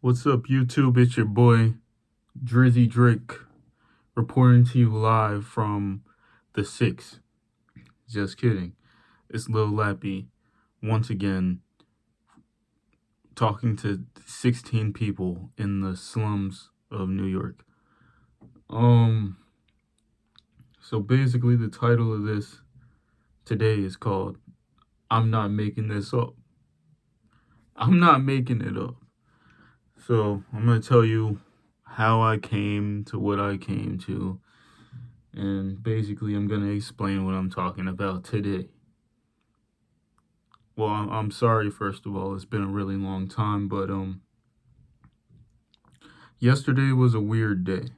What's up, YouTube? It's your boy, Drizzy Drake, reporting to you live from the 6. Just kidding. It's Lil Lappy, once again, talking to 16 people in the slums of New York. So basically the title of this today is called, I'm Not Making This Up. I'm not making it up. So I'm going to tell you how I came to what I came to. And basically, I'm going to explain what I'm talking about today. Well, I'm sorry, first of all, it's been a really long time, but yesterday was a weird day.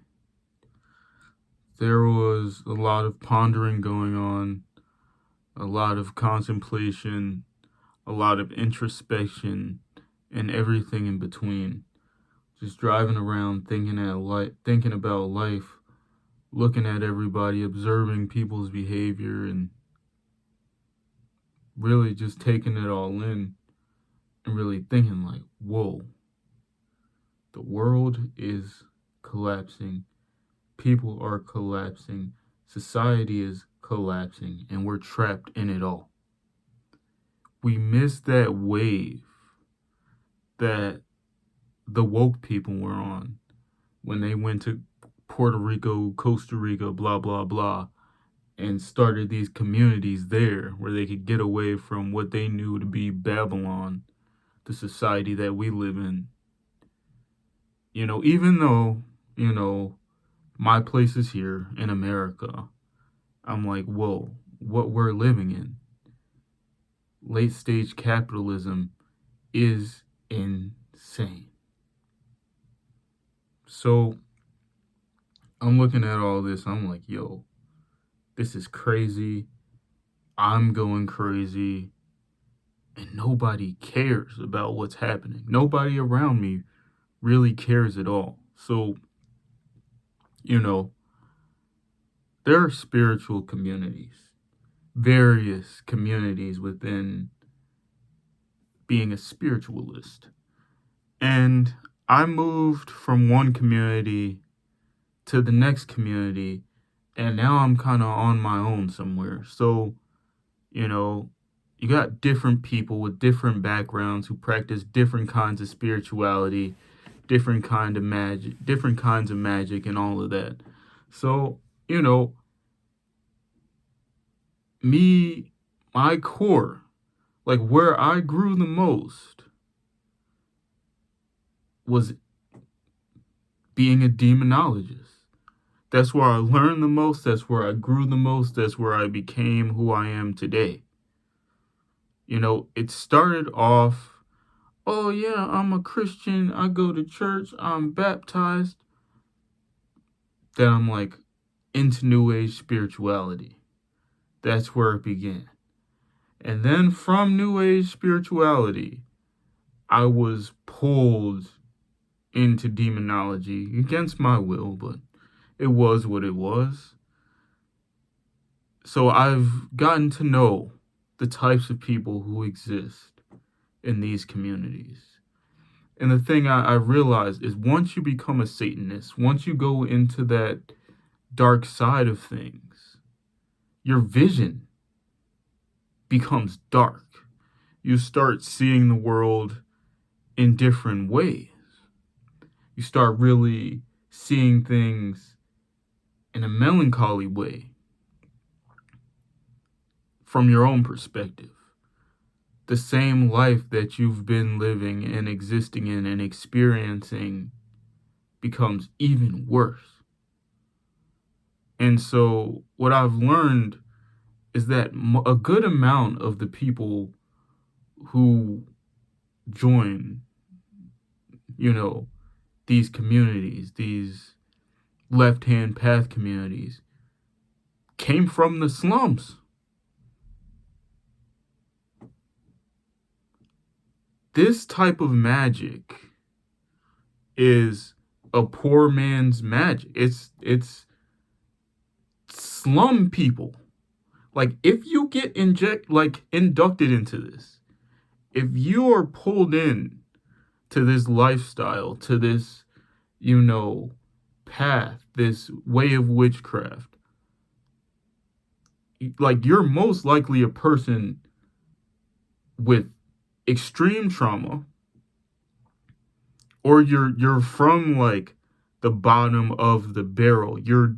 There was a lot of pondering going on, a lot of contemplation, a lot of introspection, and everything in between. Just driving around thinking about life, looking at everybody, observing people's behavior, and really just taking it all in and really thinking like, whoa, the world is collapsing, people are collapsing, society is collapsing, and we're trapped in it all. We missed that wave that the woke people were on when they went to Puerto Rico, Costa Rica, blah, blah, blah, and started these communities there where they could get away from what they knew to be Babylon, the society that we live in. Even though, my place is here in America, I'm like, whoa, what we're living in. Late stage capitalism is insane. So I'm looking at all this, I'm like, yo, this is crazy. I'm going crazy. And nobody cares about what's happening. Nobody around me really cares at all. So, there are spiritual communities, various communities within being a spiritualist. And I moved from one community to the next community, and now I'm kind of on my own somewhere. So, you got different people with different backgrounds who practice different kinds of spirituality, different kinds of magic and all of that. So, my core, like where I grew the most, was being a demonologist. That's where I learned the most. That's where I grew the most. That's where I became who I am today. It started off, oh yeah, I'm a Christian. I go to church. I'm baptized. Then I'm like into New Age spirituality. That's where it began. And then from New Age spirituality, I was pulled into demonology against my will, but it was what it was. So I've gotten to know the types of people who exist in these communities. And the thing I realized is once you become a Satanist, once you go into that dark side of things, your vision becomes dark. You start seeing the world in different ways. You start really seeing things in a melancholy way from your own perspective. The same life that you've been living and existing in and experiencing becomes even worse. And so what I've learned is that a good amount of the people who join, these communities, these left-hand path communities, came from the slums. This type of magic is a poor man's magic. It's slum people. Like if you get inducted into this, if you are pulled in to this lifestyle, to this, path, this way of witchcraft, like, you're most likely a person with extreme trauma, or you're from like the bottom of the barrel. You're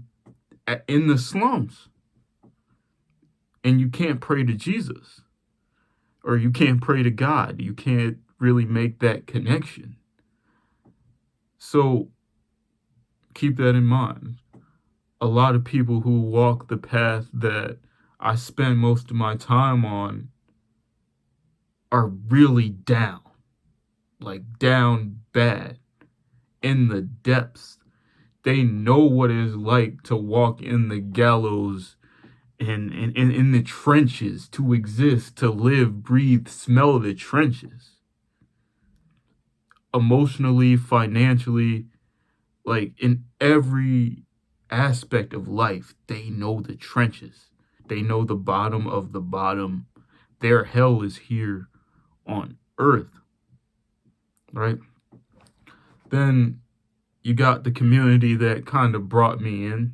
in the slums, and you can't pray to Jesus, or you can't pray to God. You can't really make that connection. So keep that in mind. A lot of people who walk the path that I spend most of my time on are really down, like down bad, in the depths. They know what it is like to walk in the gallows and in the trenches, to exist, to live, breathe, smell the trenches. Emotionally, financially, like in every aspect of life, they know the trenches. They know the bottom of the bottom. Their hell is here on earth, right? Then you got the community that kind of brought me in,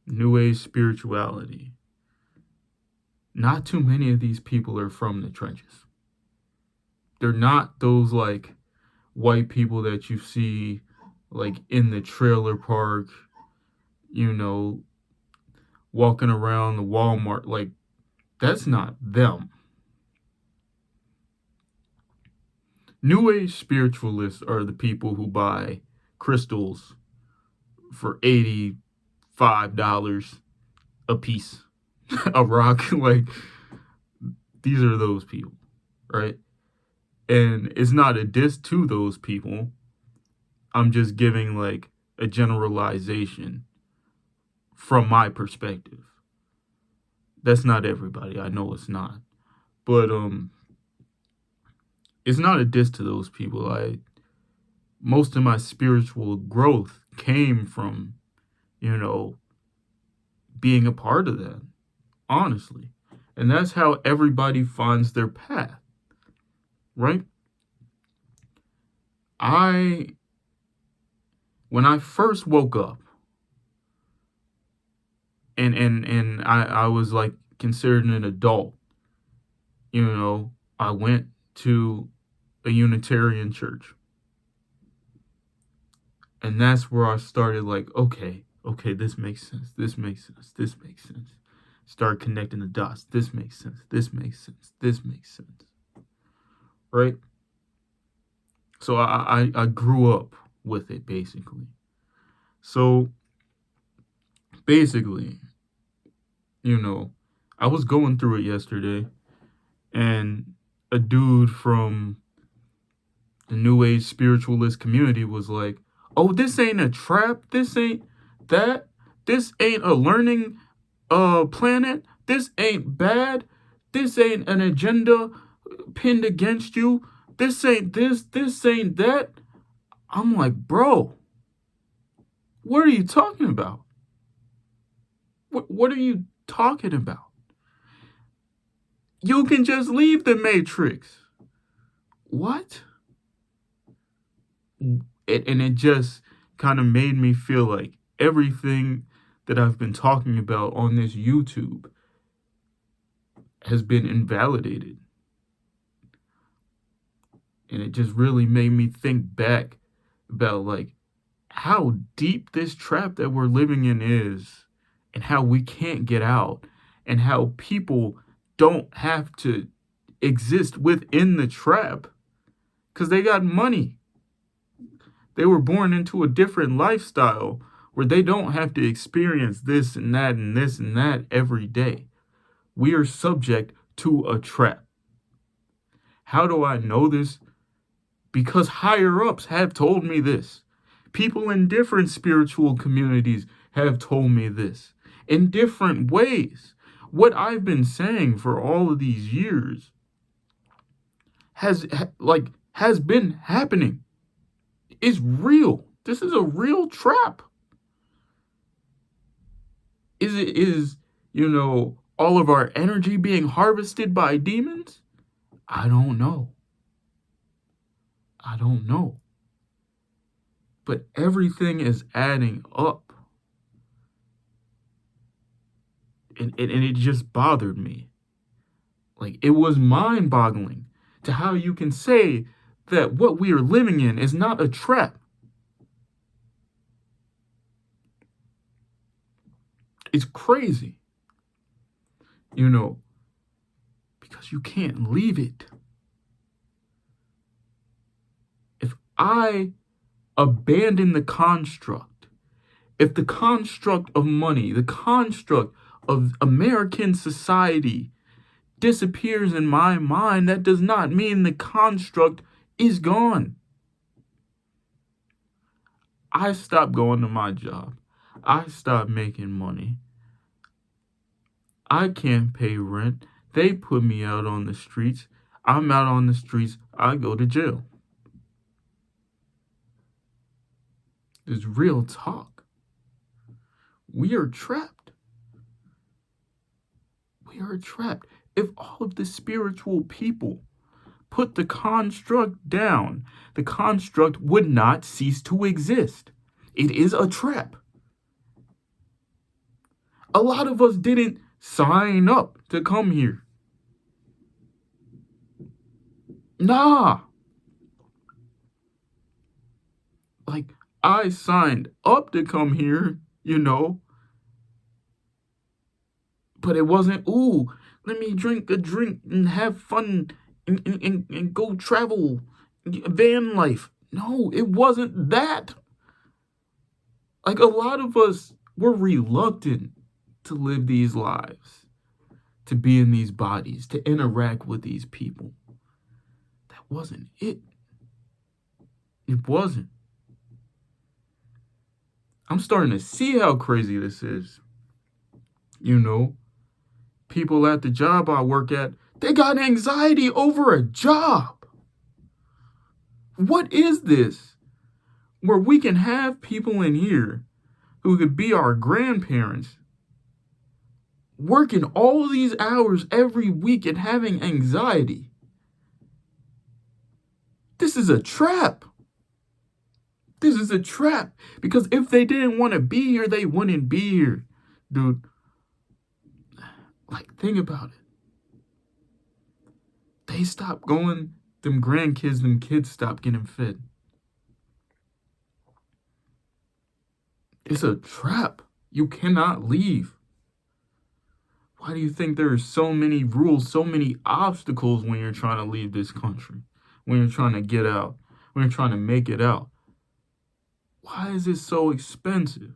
New Age spirituality. Not too many of these people are from the trenches. They're not those like white people that you see like in the trailer park, walking around the Walmart. Like, that's not them. New Age spiritualists are the people who buy crystals for $85 a piece, a rock. Like, these are those people, right? And it's not a diss to those people. I'm just giving like a generalization from my perspective. That's not everybody. I know it's not. But it's not a diss to those people. Most of my spiritual growth came from, being a part of that, honestly. And that's how everybody finds their path, right? When I first woke up, and I was like considered an adult, I went to a Unitarian church. And that's where I started like, okay, this makes sense. This makes sense. This makes sense. Start connecting the dots. This makes sense. This makes sense. This makes sense. Right? So I grew up with it, basically. So basically, I was going through it yesterday, and a dude from the New Age spiritualist community was like, oh, this ain't a trap. This ain't that. This ain't a learning planet. This ain't bad. This ain't an agenda pinned against you. This ain't this. This ain't that. I'm like, bro, what are you talking about? What are you talking about? You can just leave the Matrix. What? And it just kind of made me feel like everything that I've been talking about on this YouTube has been invalidated. And it just really made me think back about like how deep this trap that we're living in is, and how we can't get out, and how people don't have to exist within the trap because they got money. They were born into a different lifestyle where they don't have to experience this and that and this and that every day. We are subject to a trap. How do I know this? Because higher ups have told me this. People in different spiritual communities have told me this in different ways. What I've been saying for all of these years has been happening. Is real. This is a real trap. Is all of our energy being harvested by demons? I don't know. I don't know. But everything is adding up. And it just bothered me. Like, it was mind-boggling to how you can say that what we are living in is not a trap. It's crazy. You know, because you can't leave it. If I abandon the construct, if the construct of money, the construct of American society disappears in my mind, that does not mean the construct is gone. I stopped going to my job. I stopped making money. I can't pay rent. They put me out on the streets. I'm out on the streets. I go to jail. It's real talk. We are trapped. We are trapped. If all of the spiritual people put the construct down, the construct would not cease to exist. It is a trap. A lot of us didn't sign up to come here. Nah. Like, I signed up to come here, you know. But it wasn't, ooh, let me drink a drink and have fun and go travel, van life. No, it wasn't that. Like, a lot of us were reluctant to live these lives, to be in these bodies, to interact with these people. That wasn't it. It wasn't. I'm starting to see how crazy this is. You know, people at the job I work at, they got anxiety over a job. What is this? Where we can have people in here who could be our grandparents working all these hours every week and having anxiety. This is a trap. This is a trap. Because if they didn't want to be here, they wouldn't be here. Dude, like, think about it. They stopped going, them grandkids, them kids stopped getting fed. It's a trap. You cannot leave. Why do you think there are so many rules, so many obstacles when you're trying to leave this country? When you're trying to get out? When you're trying to make it out? Why is it so expensive?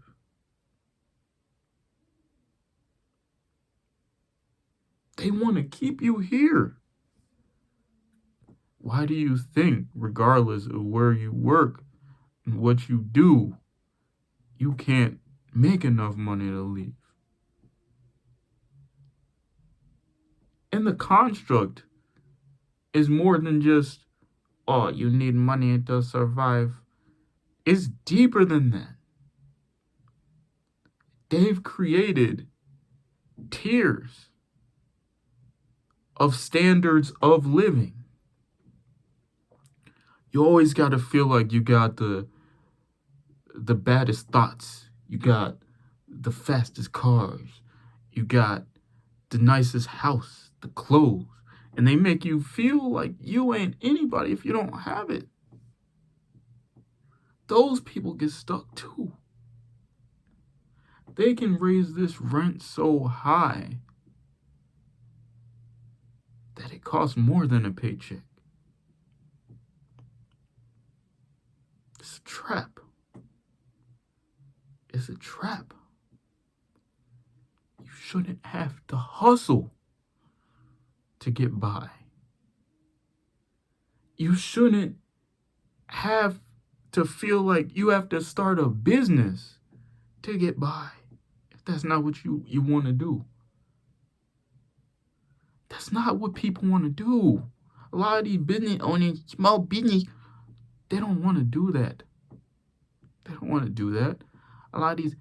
They want to keep you here. Why do you think, regardless of where you work and what you do, you can't make enough money to leave? And the construct is more than just, oh, you need money to survive. It's deeper than that. They've created tiers of standards of living. You always got to feel like you got the baddest thoughts. You got the fastest cars. You got the nicest house, the clothes. And they make you feel like you ain't anybody if you don't have it. Those people get stuck too. They can raise this rent so high that it costs more than a paycheck. It's a trap. It's a trap. You shouldn't have to hustle to get by. You shouldn't have to feel like you have to start a business to get by if that's not what you want to do. That's not what people want to do. A lot of these business owners, small business, they don't want to do that. They don't want to do that. A lot of these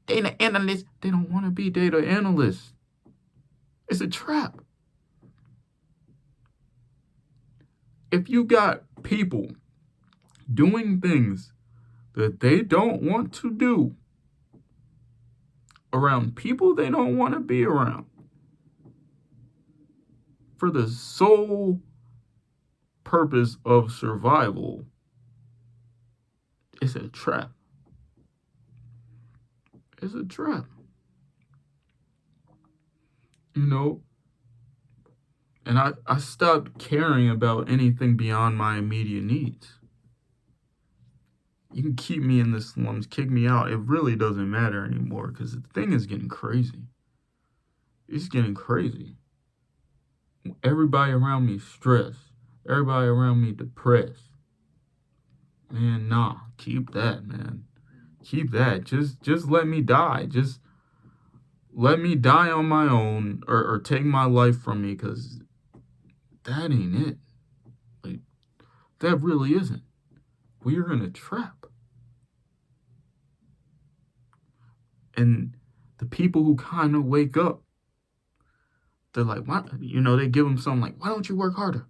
data analysts, they don't want to be data analysts. It's a trap. If you got people doing things that they don't want to do around people they don't want to be around for the sole purpose of survival, it's a trap. It's a trap. You know? And I stopped caring about anything beyond my immediate needs. You can keep me in the slums, kick me out. It really doesn't matter anymore because the thing is getting crazy. It's getting crazy. Everybody around me stressed. Everybody around me depressed. Man, nah. Keep that, man. Keep that. Just let me die. Just let me die on my own or take my life from me because that ain't it. Like, that really isn't. We're in a trap. And the people who kind of wake up, they're like, why? You know, they give them something like, why don't you work harder?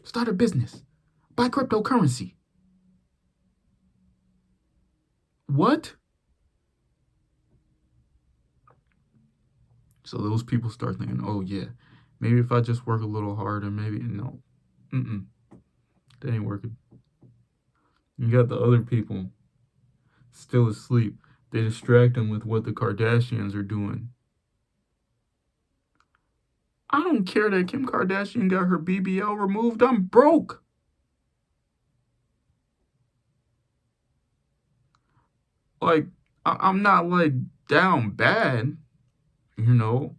Start a business. Buy cryptocurrency. What? So those people start thinking, oh yeah, maybe if I just work a little harder, maybe, no. That ain't working. You got the other people still asleep. They distract them with what the Kardashians are doing. I don't care that Kim Kardashian got her BBL removed. I'm broke. Like, I'm not, like, down bad, you know?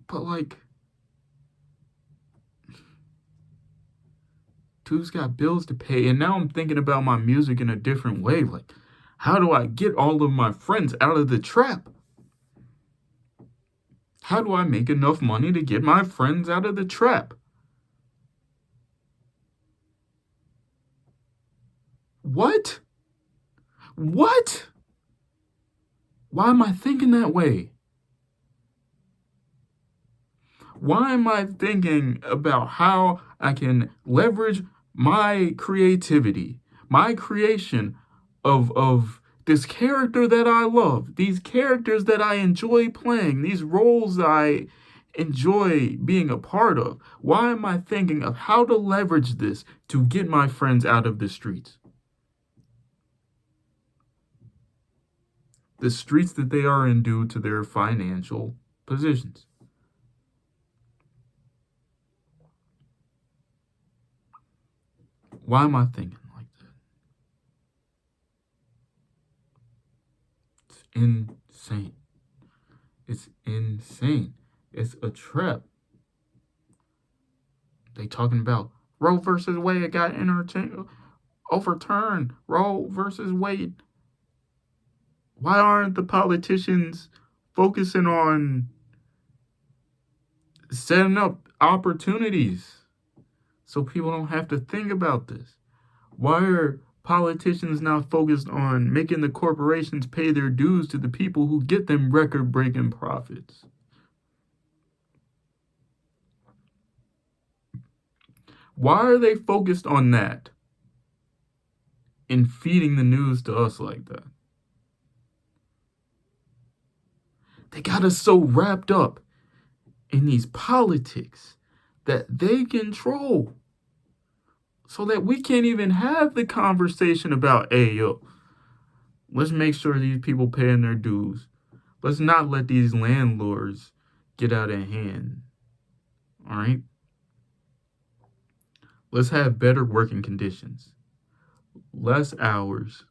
But, like, dude's got bills to pay. And now I'm thinking about my music in a different way. Like, how do I get all of my friends out of the trap? How do I make enough money to get my friends out of the trap? What? What? Why am I thinking that way? Why am I thinking about how I can leverage my creativity, my creation of this character that I love, these characters that I enjoy playing, these roles I enjoy being a part of? Why am I thinking of how to leverage this to get my friends out of the streets? The streets that they are in due to their financial positions. Why am I thinking like that? It's insane. It's insane. It's a trap. They talking about Roe versus Wade got overturned. Roe versus Wade. Why aren't the politicians focusing on setting up opportunities so people don't have to think about this? Why are politicians not focused on making the corporations pay their dues to the people who get them record-breaking profits? Why are they focused on that and feeding the news to us like that? They got us so wrapped up in these politics that they control so that we can't even have the conversation about, hey, yo, let's make sure these people paying their dues. Let's not let these landlords get out of hand. All right? Let's have better working conditions, less hours,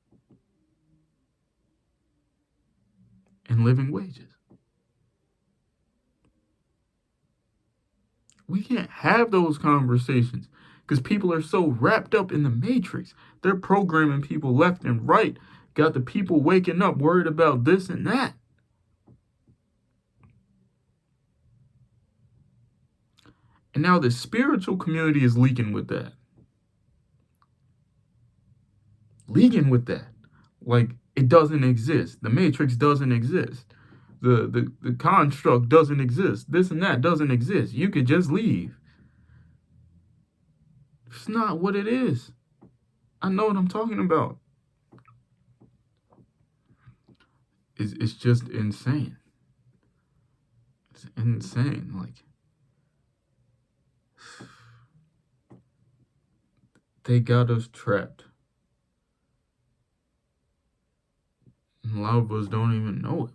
and living wages. We can't have those conversations because people are so wrapped up in the matrix. They're programming people left and right. Got the people waking up worried about this and that. And now the spiritual community is leaking with that. Leaking with that. Like it doesn't exist. The matrix doesn't exist. The construct doesn't exist. This and that doesn't exist. You could just leave. It's not what it is. I know what I'm talking about. It's just insane. It's insane. Like, they got us trapped. And a lot of us don't even know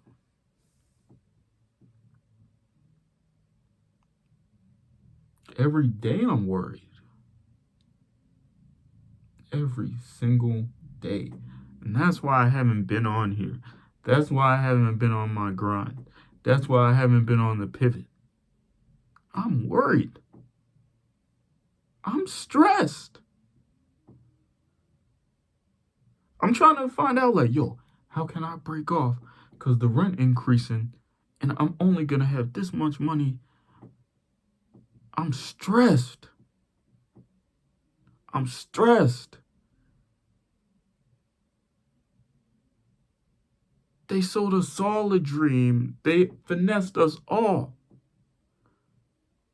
it. Every day I'm worried. Every single day. And that's why I haven't been on here. That's why I haven't been on my grind. That's why I haven't been on the pivot. I'm worried. I'm stressed. I'm trying to find out, like, yo, how can I break off? Because the rent increasing and I'm only going to have this much money. I'm stressed. I'm stressed. They sold us all a dream. They finessed us all.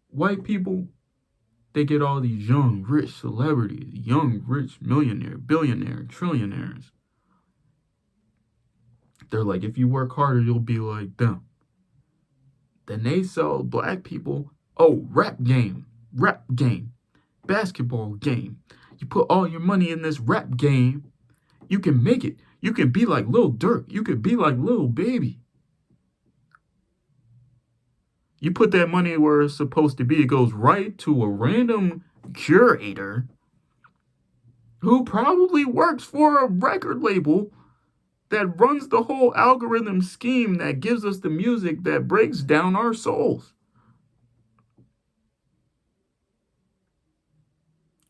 White people, they get all these young, rich celebrities, young, rich millionaire, billionaire, trillionaires. They're like, if you work harder, you'll be like them. Then they sell black people, oh, rap game, basketball game. You put all your money in this rap game, you can make it. You can be like Lil Durk. You could be like Lil Baby. You put that money where it's supposed to be. It goes right to a random curator who probably works for a record label that runs the whole algorithm scheme that gives us the music that breaks down our souls.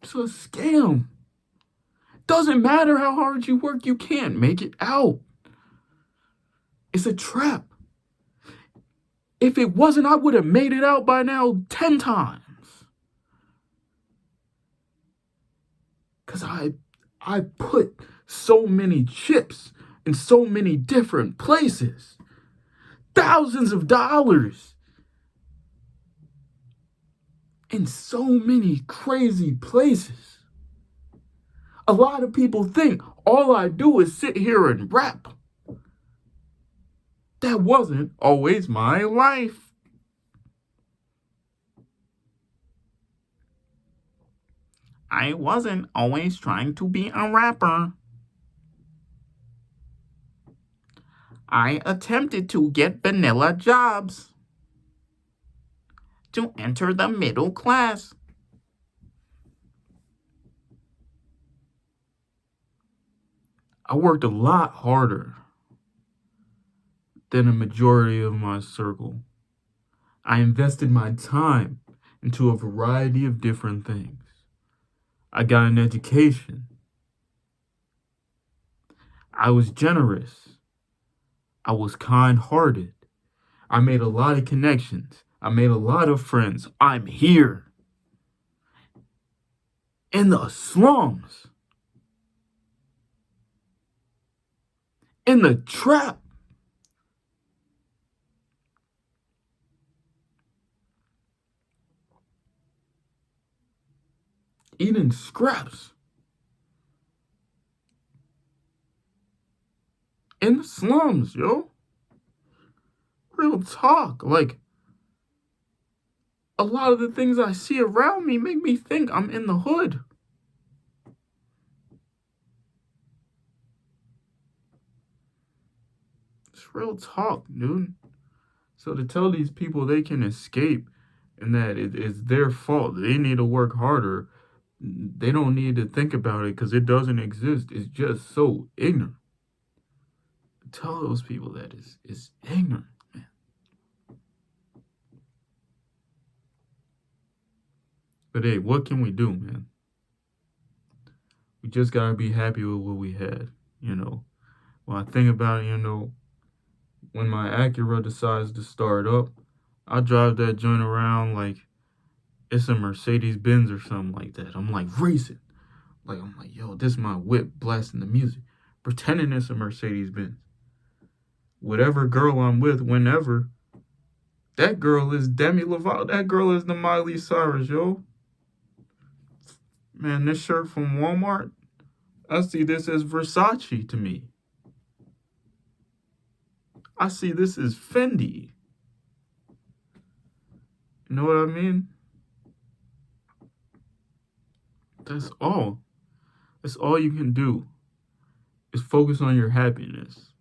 It's a scam. Doesn't matter how hard you work, you can't make it out. It's a trap. If it wasn't, I would have made it out by now 10 times. Because I put so many chips in so many different places. Thousands of dollars. In so many crazy places. A lot of people think all I do is sit here and rap. That wasn't always my life. I wasn't always trying to be a rapper. I attempted to get vanilla jobs to enter the middle class. I worked a lot harder than a majority of my circle. I invested my time into a variety of different things. I got an education. I was generous. I was kind-hearted. I made a lot of connections. I made a lot of friends. I'm here. In the slums. In the trap. Eating scraps. In the slums, yo. Real talk. Like, a lot of the things I see around me make me think I'm in the hood. It's real talk, dude. So to tell these people they can escape and that it's their fault, they need to work harder, they don't need to think about it because it doesn't exist. It's just so ignorant. Tell those people that is ignorant, man. But hey, what can we do, man? We just gotta be happy with what we had, you know. When I think about it, you know, when my Acura decides to start up, I drive that joint around like it's a Mercedes Benz or something like that. I'm like racing. I'm like, yo, this is my whip blasting the music. Pretending it's a Mercedes Benz. Whatever girl I'm with, whenever, that girl is Demi Lovato. That girl is the Miley Cyrus, yo. Man, this shirt from Walmart, I see this as Versace to me. I see this as Fendi. You know what I mean? That's all. That's all you can do is focus on your happiness.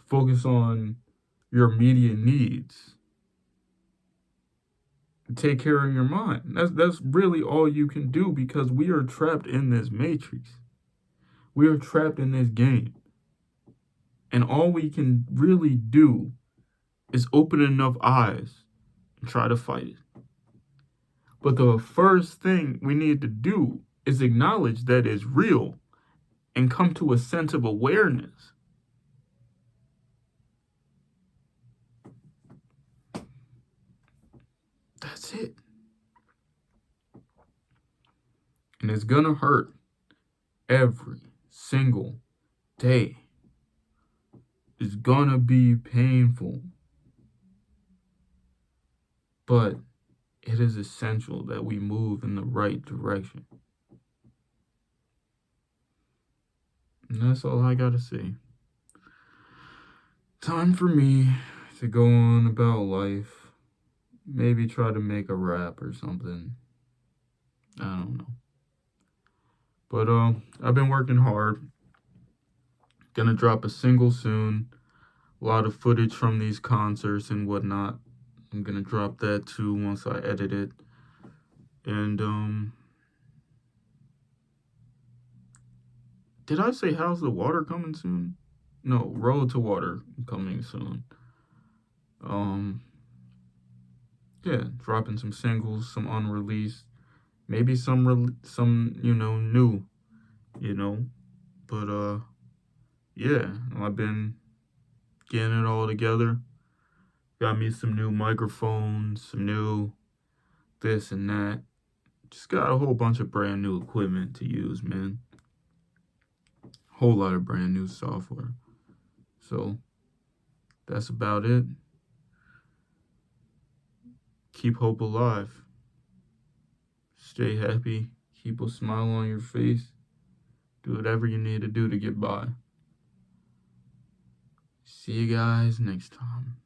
Focus on your immediate needs. Take care of your mind. That's really all you can do, because we are trapped in this matrix. We are trapped in this game. And all we can really do is open enough eyes and try to fight it. But the first thing we need to do is acknowledge that it's real and come to a sense of awareness. That's it. And it's gonna hurt every single day. It's gonna be painful. But it is essential that we move in the right direction. And that's all I gotta say. Time for me to go on about life. Maybe try to make a rap or something. I don't know. But I've been working hard. Gonna drop a single soon. A lot of footage from these concerts and whatnot. I'm gonna drop that too once I edit it. And did I say How's the Water coming soon? No, Road to Water coming soon. Yeah, dropping some singles, some unreleased, maybe some new, But yeah, I've been getting it all together. Got me some new microphones, some new this and that. Just got a whole bunch of brand new equipment to use, man. Whole lot of brand new software. So that's about it. Keep hope alive. Stay happy. Keep a smile on your face. Do whatever you need to do to get by. See you guys next time.